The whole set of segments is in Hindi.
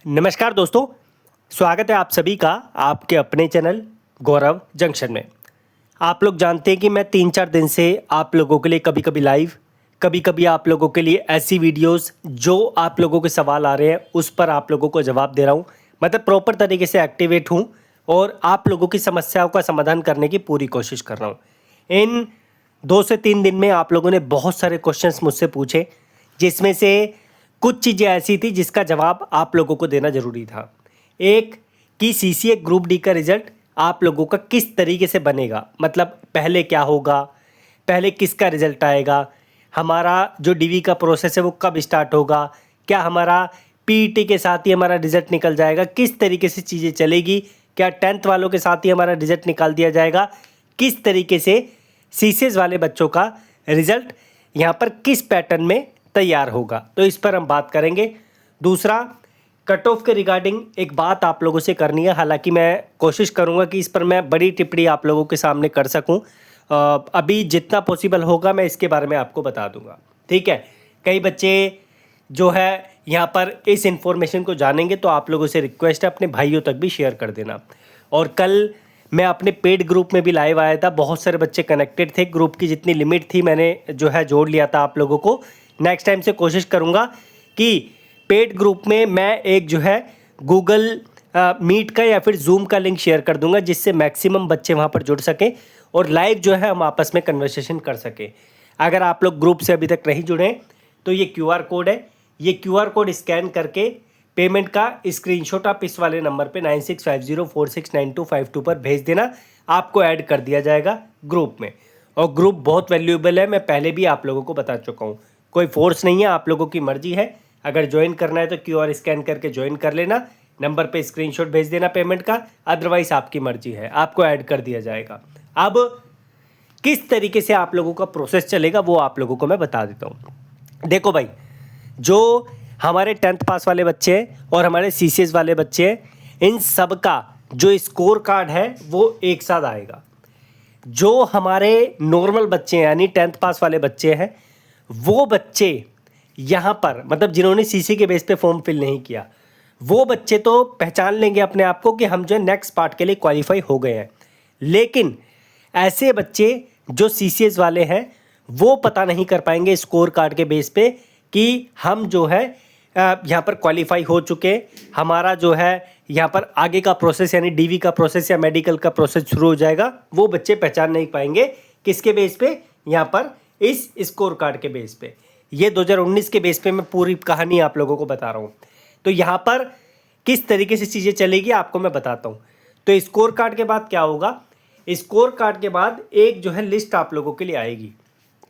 नमस्कार दोस्तों, स्वागत है आप सभी का आपके अपने चैनल गौरव जंक्शन में। आप लोग जानते हैं कि मैं 3-4 दिन से आप लोगों के लिए कभी कभी लाइव, कभी कभी आप लोगों के लिए ऐसी वीडियोस जो आप लोगों के सवाल आ रहे हैं उस पर आप लोगों को जवाब दे रहा हूं। मतलब प्रॉपर तरीके से एक्टिवेट हूं और आप लोगों की समस्याओं का समाधान करने की पूरी कोशिश कर रहा हूं। इन 2 से 3 दिन में आप लोगों ने बहुत सारे क्वेश्चंस मुझसे पूछे, जिसमें से कुछ चीज़ें ऐसी थी जिसका जवाब आप लोगों को देना ज़रूरी था। एक कि सीसीए ग्रुप डी का रिज़ल्ट आप लोगों का किस तरीके से बनेगा, मतलब पहले क्या होगा, पहले किसका रिज़ल्ट आएगा, हमारा जो डीवी का प्रोसेस है वो कब स्टार्ट होगा, क्या हमारा पीईटी के साथ ही हमारा रिज़ल्ट निकल जाएगा, किस तरीके से चीज़ें चलेगी, क्या 10th वालों के साथ ही हमारा रिज़ल्ट निकाल दिया जाएगा, किस तरीके से सीसीएस वाले बच्चों का रिज़ल्ट यहाँ पर किस पैटर्न में तैयार होगा, तो इस पर हम बात करेंगे। दूसरा, कट ऑफ के रिगार्डिंग एक बात आप लोगों से करनी है। हालांकि मैं कोशिश करूंगा कि इस पर मैं बड़ी टिप्पणी आप लोगों के सामने कर सकूं। अभी जितना पॉसिबल होगा मैं इसके बारे में आपको बता दूंगा, ठीक है। कई बच्चे जो है यहाँ पर इस इन्फॉर्मेशन को जानेंगे, तो आप लोगों से रिक्वेस्ट है अपने भाइयों तक भी शेयर कर देना। और कल मैं अपने पेड ग्रुप में भी लाइव आया था, बहुत सारे बच्चे कनेक्टेड थे। ग्रुप की जितनी लिमिट थी मैंने जो है जोड़ लिया था आप लोगों को। नेक्स्ट टाइम से कोशिश करूँगा कि पेड ग्रुप में मैं एक जो है गूगल मीट का या फिर जूम का लिंक शेयर कर दूंगा, जिससे मैक्सिमम बच्चे वहाँ पर जुड़ सकें और लाइव जो है हम आपस में कन्वर्सेशन कर सकें। अगर आप लोग ग्रुप से अभी तक नहीं जुड़े तो ये QR कोड है, ये QR कोड स्कैन करके पेमेंट का स्क्रीनशॉट आप इस वाले नंबर पे 9650469252 पर भेज देना, आपको ऐड कर दिया जाएगा ग्रुप में। और ग्रुप बहुत वैल्यूएबल है, मैं पहले भी आप लोगों को बता चुका हूँ। कोई फोर्स नहीं है, आप लोगों की मर्जी है। अगर ज्वाइन करना है तो QR स्कैन करके ज्वाइन कर लेना, नंबर पे स्क्रीनशॉट भेज देना पेमेंट का, अदरवाइज आपकी मर्जी है, आपको ऐड कर दिया जाएगा। अब किस तरीके से आप लोगों का प्रोसेस चलेगा वो आप लोगों को मैं बता देता हूँ। देखो भाई, जो हमारे 10th पास वाले बच्चे हैं और हमारे CCS वाले बच्चे हैं, इन सब का जो स्कोर कार्ड है वो एक साथ आएगा। जो हमारे नॉर्मल बच्चे हैं यानी 10th पास वाले बच्चे हैं, वो बच्चे यहाँ पर मतलब जिन्होंने सीसी के बेस पे फॉर्म फिल नहीं किया, वो बच्चे तो पहचान लेंगे अपने आप को कि हम जो नेक्स्ट पार्ट के लिए क्वालिफाई हो गए हैं। लेकिन ऐसे बच्चे जो CCS वाले हैं वो पता नहीं कर पाएंगे स्कोर कार्ड के बेस पे कि हम जो है यहाँ पर क्वालिफाई हो चुके, हमारा जो है यहाँ पर आगे का प्रोसेस यानी डीवी का प्रोसेस या मेडिकल का प्रोसेस शुरू हो जाएगा। वो बच्चे पहचान नहीं पाएंगे किसके बेस पे, यहाँ पर इस स्कोर कार्ड के बेस पे। ये 2019 के बेस पे मैं पूरी कहानी आप लोगों को बता रहा हूँ। तो यहाँ पर किस तरीके से चीज़ें चलेगी आपको मैं बताता हूँ। तो स्कोर कार्ड के बाद क्या होगा, स्कोर कार्ड के बाद एक जो है लिस्ट आप लोगों के लिए आएगी।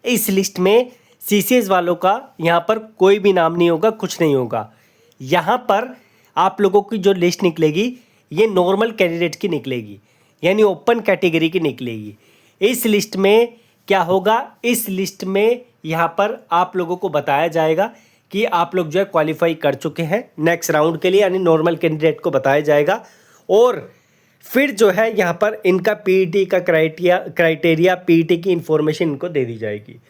इस लिस्ट में CCS वालों का यहाँ पर कोई भी नाम नहीं होगा, कुछ नहीं होगा। यहाँ पर आप लोगों की जो लिस्ट निकलेगी ये नॉर्मल कैंडिडेट की निकलेगी, यानी ओपन कैटेगरी की निकलेगी। इस लिस्ट में क्या होगा, इस लिस्ट में यहाँ पर आप लोगों को बताया जाएगा कि आप लोग जो है क्वालिफाई कर चुके हैं नेक्स्ट राउंड के लिए, यानी नॉर्मल कैंडिडेट को बताया जाएगा। और फिर जो है यहाँ पर इनका पीईटी का क्राइटेरिया पीईटी की इंफॉर्मेशन इनको दे दी जाएगी।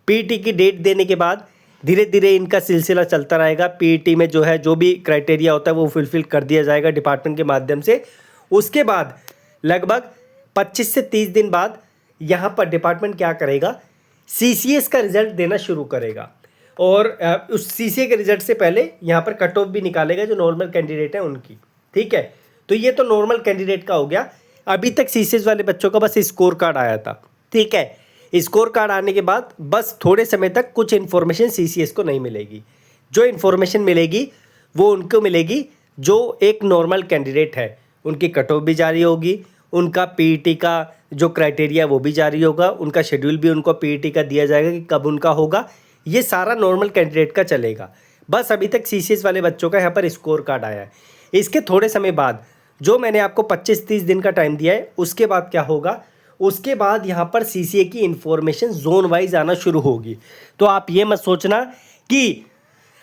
पीईटी की डेट देने के बाद धीरे धीरे इनका सिलसिला चलता रहेगा। पीईटी में जो है जो भी क्राइटेरिया होता है वो फुलफिल कर दिया जाएगा डिपार्टमेंट के माध्यम से। उसके बाद लगभग 25 से 30 दिन बाद यहाँ पर डिपार्टमेंट क्या करेगा, CCS का रिजल्ट देना शुरू करेगा। और उस CCS के रिजल्ट से पहले यहाँ पर कट ऑफ भी निकालेगा जो नॉर्मल कैंडिडेट है उनकी, ठीक है। तो ये तो नॉर्मल कैंडिडेट का हो गया। अभी तक CCS वाले बच्चों का बस स्कोर कार्ड आया था, ठीक है। स्कोर कार्ड आने के बाद बस थोड़े समय तक कुछ इन्फॉर्मेशन CCS को नहीं मिलेगी। जो इन्फॉर्मेशन मिलेगी वो उनको मिलेगी जो एक नॉर्मल कैंडिडेट है, उनकी कट ऑफ भी जारी होगी, उनका पीईटी का जो क्राइटेरिया वो भी जारी होगा, उनका शेड्यूल भी उनको पीईटी का दिया जाएगा कि कब उनका होगा। ये सारा नॉर्मल कैंडिडेट का चलेगा। बस अभी तक CCS वाले बच्चों का यहाँ पर स्कोर कार्ड आया है। इसके थोड़े समय बाद जो मैंने आपको 25-30 दिन का टाइम दिया है, उसके बाद क्या होगा, उसके बाद यहाँ पर CCA की इंफॉर्मेशन जोन वाइज आना शुरू होगी। तो आप ये मत सोचना कि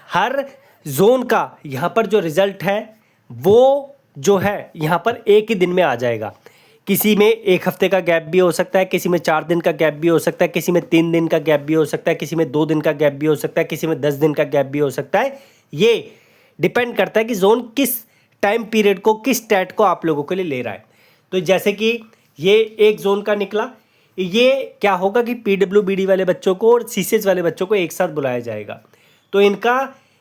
हर जोन का यहाँ पर जो रिज़ल्ट है वो जो है यहाँ पर एक ही दिन में आ जाएगा। किसी में 1 हफ्ते का गैप भी हो सकता है, किसी में 4 दिन का गैप भी हो सकता है, किसी में 3 दिन का गैप भी हो सकता है, किसी में 2 दिन का गैप भी हो सकता है, किसी में 10 दिन का गैप भी हो सकता है। ये डिपेंड करता है कि जोन किस टाइम पीरियड को, किस स्टैट को आप लोगों के लिए ले रहा है। तो जैसे कि ये एक जोन का निकला, ये क्या होगा कि PWBD वाले बच्चों को और CCS वाले बच्चों को एक साथ बुलाया जाएगा। तो इनका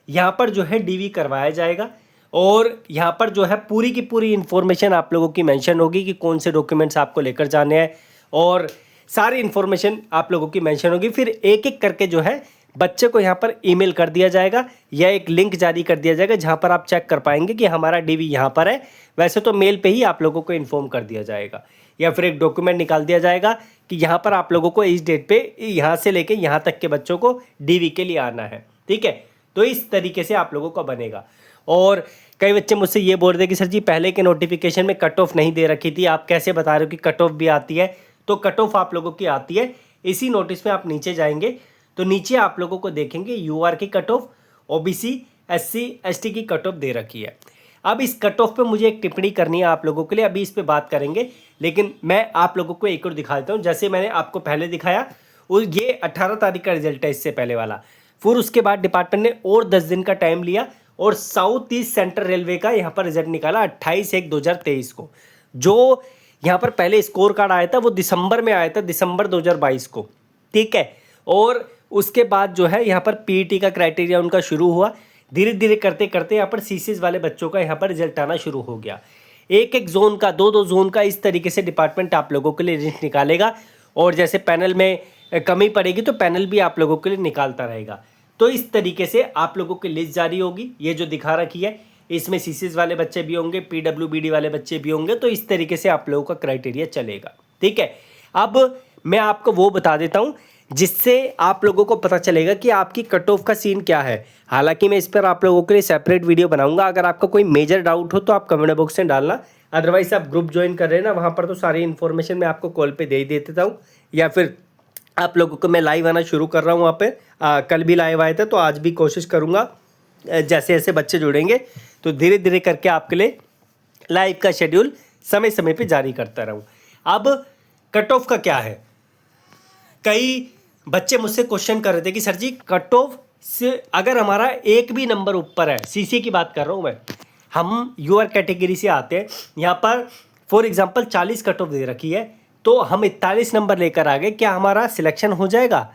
यहाँ पर जो है DV करवाया जाएगा और यहाँ पर जो है पूरी की पूरी इन्फॉर्मेशन आप लोगों की मेंशन होगी कि कौन से डॉक्यूमेंट्स आपको लेकर जाने हैं और सारी इन्फॉर्मेशन आप लोगों की मेंशन होगी। फिर एक एक करके जो है बच्चे को यहाँ पर ईमेल कर दिया जाएगा या एक लिंक जारी कर दिया जाएगा जहाँ पर आप चेक कर पाएंगे कि हमारा DV यहाँ पर है। वैसे तो मेल पे ही आप लोगों को इन्फॉर्म कर दिया जाएगा या फिर एक डॉक्यूमेंट निकाल दिया जाएगा कि यहाँ पर आप लोगों को इस डेट पे यहाँ से लेके यहाँ तक के बच्चों को DV के लिए आना है। ठीक है, तो इस तरीके से आप लोगों का बनेगा। और कई बच्चे मुझसे ये बोल रहे हैं कि सर जी पहले के नोटिफिकेशन में कट ऑफ नहीं दे रखी थी, आप कैसे बता रहे हो कि कट ऑफ भी आती है? तो कट ऑफ आप लोगों की आती है, इसी नोटिस में आप नीचे जाएंगे तो नीचे आप लोगों को देखेंगे UR की cut off, OBC SC ST की कट ऑफ दे रखी है। अब इस कट ऑफ पे मुझे एक टिप्पणी करनी है आप लोगों के लिए, अभी इस पे बात करेंगे, लेकिन मैं आप लोगों को एक और दिखा देता हूँ। जैसे मैंने आपको पहले दिखाया और ये 18 तारीख का रिजल्ट है, इससे पहले वाला। फिर उसके बाद डिपार्टमेंट ने और 10 दिन का टाइम लिया और साउथ ईस्ट सेंट्रल रेलवे का यहाँ पर रिजल्ट निकाला 28/1/2023 को। जो यहाँ पर पहले स्कोर कार्ड आया था वो दिसंबर में आया था, दिसंबर 2022 को। ठीक है, और उसके बाद जो है यहाँ पर PET का क्राइटेरिया उनका शुरू हुआ। धीरे धीरे करते करते यहाँ पर CCS वाले बच्चों का यहाँ पर रिजल्ट आना शुरू हो गया। एक एक जोन का, दो जोन का, इस तरीके से डिपार्टमेंट आप लोगों के लिए लिस्ट निकालेगा और जैसे पैनल में कमी पड़ेगी तो पैनल भी आप लोगों के लिए निकालता रहेगा। तो इस तरीके से आप लोगों की लिस्ट जारी होगी। ये जो दिखा रखी है इसमें CCS वाले बच्चे भी होंगे, PWBD वाले बच्चे भी होंगे, तो इस तरीके से आप लोगों का क्राइटेरिया चलेगा। ठीक है, अब मैं आपको वो बता देता हूँ जिससे आप लोगों को पता चलेगा कि आपकी कट ऑफ का सीन क्या है। हालांकि मैं इस पर आप लोगों के लिए सेपरेट वीडियो बनाऊंगा। अगर आपका कोई मेजर डाउट हो तो आप कमेंट बॉक्स में डालना, अदरवाइज आप ग्रुप ज्वाइन कर रहे हैं ना, वहाँ पर तो सारी इन्फॉर्मेशन मैं आपको कॉल पे दे ही देता हूँ, या फिर आप लोगों को मैं लाइव आना शुरू कर रहा हूँ वहाँ पे। कल भी लाइव आए थे तो आज भी कोशिश करूँगा, जैसे जैसे बच्चे जुड़ेंगे तो धीरे धीरे करके आपके लिए लाइव का शेड्यूल समय समय पे जारी करता रहूँ। अब कट ऑफ का क्या है, कई बच्चे मुझसे क्वेश्चन कर रहे थे कि सर जी कट ऑफ से अगर हमारा एक भी नंबर ऊपर है, CC की बात कर रहा हूँ मैं, हम UR कैटेगरी से आते हैं, यहाँ पर फॉर एग्जांपल 40 कट ऑफ दे रखी है तो हम 41 नंबर लेकर आ गए, क्या हमारा सिलेक्शन हो जाएगा?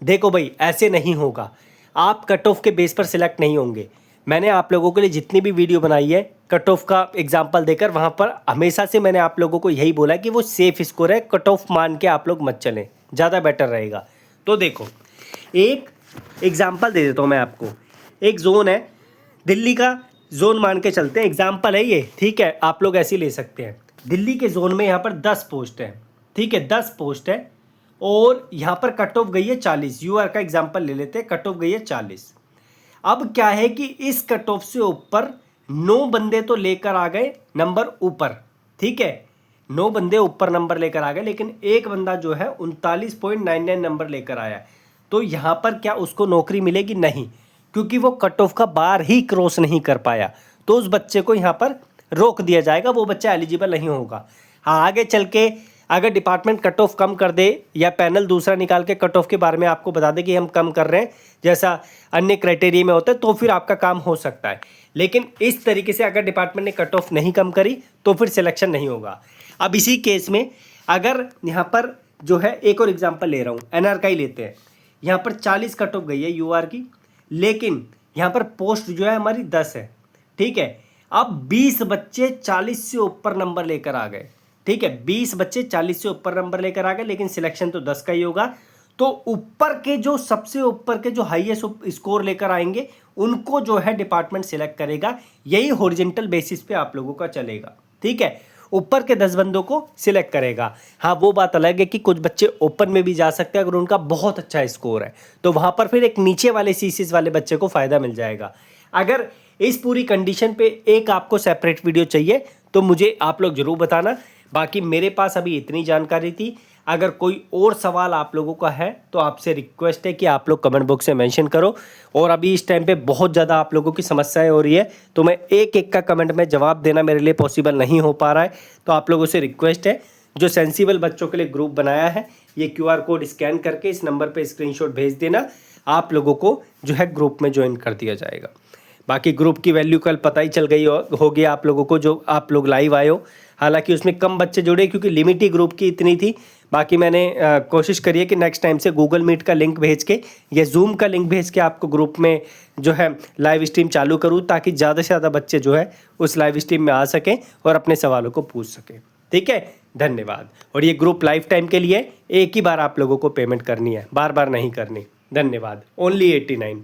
देखो भाई, ऐसे नहीं होगा। आप कट ऑफ के बेस पर सिलेक्ट नहीं होंगे। मैंने आप लोगों के लिए जितनी भी वीडियो बनाई है कट ऑफ का एग्जाम्पल देकर, वहाँ पर हमेशा से मैंने आप लोगों को यही बोला कि वो सेफ स्कोर है, कट ऑफ मान के आप लोग मत चलें, ज़्यादा बेटर रहेगा। तो देखो एक एग्जाम्पल दे देता हूँ मैं आपको। एक जोन है, दिल्ली का जोन मान के चलते हैं, एग्जाम्पल है ये, ठीक है, आप लोग ऐसे ही ले सकते हैं। दिल्ली के जोन में यहाँ पर 10 पोस्ट है, ठीक है, 10 पोस्ट है और यहाँ पर कट ऑफ गई है 40। UR का एग्जाम्पल ले लेते हैं, कट ऑफ गई है 40। अब क्या है कि इस कट ऑफ से ऊपर 9 बंदे तो लेकर आ गए नंबर ऊपर, ठीक है, 9 बंदे ऊपर नंबर लेकर आ गए, लेकिन एक बंदा जो है 39.99 नंबर लेकर आया। तो यहाँ पर क्या उसको नौकरी मिलेगी? नहीं, क्योंकि वो कट ऑफ का बार ही क्रॉस नहीं कर पाया। तो उस बच्चे को यहाँ पर रोक दिया जाएगा, वो बच्चा एलिजिबल नहीं होगा। हाँ, आगे चल के अगर डिपार्टमेंट कट ऑफ कम कर दे या पैनल दूसरा निकाल के कट ऑफ के बारे में आपको बता दे कि हम कम कर रहे हैं जैसा अन्य क्राइटेरिया में होता है, तो फिर आपका काम हो सकता है। लेकिन इस तरीके से अगर डिपार्टमेंट ने कट ऑफ नहीं कम करी तो फिर सिलेक्शन नहीं होगा। अब इसी केस में अगर यहाँ पर जो है एक और एग्जांपल ले रहा हूँ, NR का ही लेते हैं। यहाँ पर 40 कट ऑफ गई है UR की, लेकिन यहाँ पर पोस्ट जो है हमारी 10 है, ठीक है। अब 20 बच्चे 40 से ऊपर नंबर लेकर आ गए, ठीक है, 20 बच्चे 40 से ऊपर नंबर लेकर आ गए, लेकिन सिलेक्शन तो 10 का ही होगा। तो ऊपर के जो सबसे ऊपर के जो हाईएस्ट स्कोर लेकर आएंगे उनको जो है डिपार्टमेंट सिलेक्ट करेगा। यही हॉरिजॉन्टल बेसिस पे आप लोगों का चलेगा, ठीक है। ऊपर के 10 बंदों को सिलेक्ट करेगा। हाँ, वो बात अलग है कि कुछ बच्चे ओपन में भी जा सकते हैं अगर उनका बहुत अच्छा स्कोर है, तो वहाँ पर फिर एक नीचे वाले CCS वाले बच्चे को फ़ायदा मिल जाएगा। अगर इस पूरी कंडीशन पे एक आपको सेपरेट वीडियो चाहिए तो मुझे आप लोग ज़रूर बताना। बाकी मेरे पास अभी इतनी जानकारी थी। अगर कोई और सवाल आप लोगों का है तो आपसे रिक्वेस्ट है कि आप लोग कमेंट बॉक्स में मेंशन करो। और अभी इस टाइम पे बहुत ज़्यादा आप लोगों की समस्याएं हो रही है, तो मैं एक एक का कमेंट में जवाब देना मेरे लिए पॉसिबल नहीं हो पा रहा है। तो आप लोगों से रिक्वेस्ट है, जो सेंसिबल बच्चों के लिए ग्रुप बनाया है, ये QR कोड स्कैन करके इस नंबर पर स्क्रीनशॉट भेज देना, आप लोगों को जो है ग्रुप में ज्वाइन कर दिया जाएगा। बाकी ग्रुप की वैल्यू कल पता ही चल गई होगी आप लोगों को, जो आप लोग लाइव आए हो। हालांकि उसमें कम बच्चे जुड़े क्योंकि लिमिट ही ग्रुप की इतनी थी। बाकी मैंने कोशिश करी है कि नेक्स्ट टाइम से गूगल मीट का लिंक भेज के या जूम का लिंक भेज के आपको ग्रुप में जो है लाइव स्ट्रीम चालू करूँ, ताकि ज़्यादा से ज़्यादा बच्चे जो है उस लाइव स्ट्रीम में आ सकें और अपने सवालों को पूछ सकें। ठीक है, धन्यवाद। और ये ग्रुप लाइफ टाइम के लिए एक ही बार आप लोगों को पेमेंट करनी है, बार बार नहीं करनी। धन्यवाद। ओनली 89।